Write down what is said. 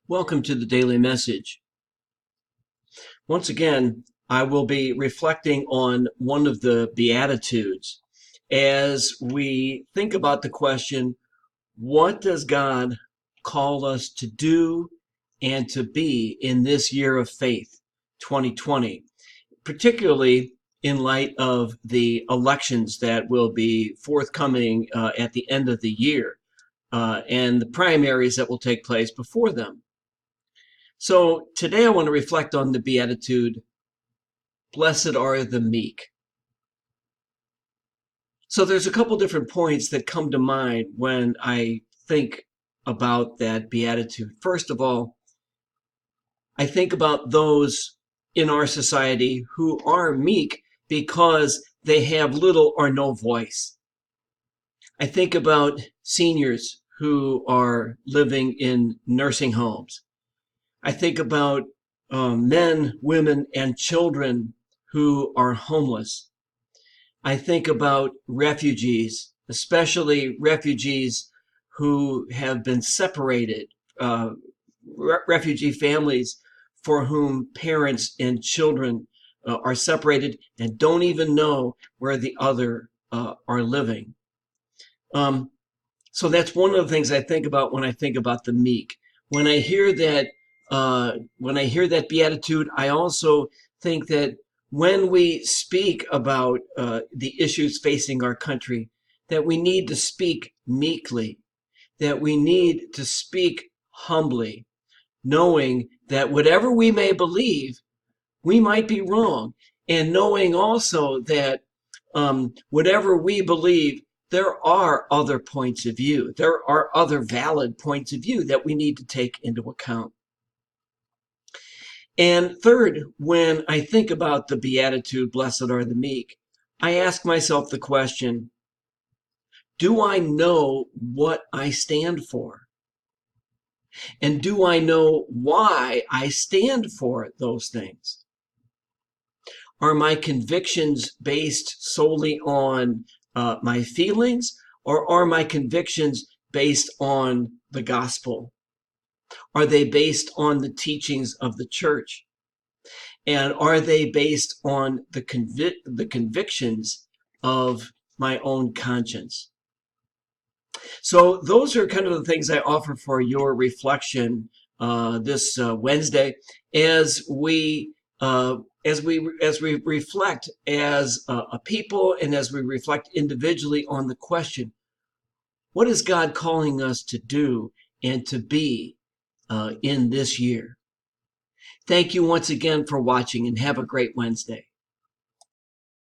Welcome to the Daily Message. Once again, I will be reflecting on one of the Beatitudes as we think about the question, what does God call us to do and to be in this year of faith, 2020, particularly in light of the elections that will be forthcoming at the end of the year and the primaries that will take place before them. So today I want to reflect on the Beatitude, blessed are the meek. So there's a couple different points that come to mind when I think about that Beatitude. First of all, I think about those in our society who are meek because they have little or no voice. I think about seniors who are living in nursing homes. I think about men, women, and children who are homeless. I think about refugees, especially refugees who have been separated, refugee families for whom parents and children are separated and don't even know where the other are living. So that's one of the things I think about when I think about the meek. When I hear that beatitude, I also think that when we speak about the issues facing our country, that we need to speak meekly, that we need to speak humbly, knowing that whatever we may believe, we might be wrong, and knowing also that whatever we believe, there are other points of view. There are other valid points of view that we need to take into account. And third, when I think about the Beatitude, blessed are the meek, I ask myself the question, do I know what I stand for? And do I know why I stand for those things? Are my convictions based solely on my feelings, or are my convictions based on the gospel? Are they based on the teachings of the church? And are they based on the convictions of my own conscience? So those are kind of the things I offer for your reflection this Wednesday as we reflect as a people and as we reflect individually on the question, what is God calling us to do and to be in this year? Thank you once again for watching, and have a great Wednesday.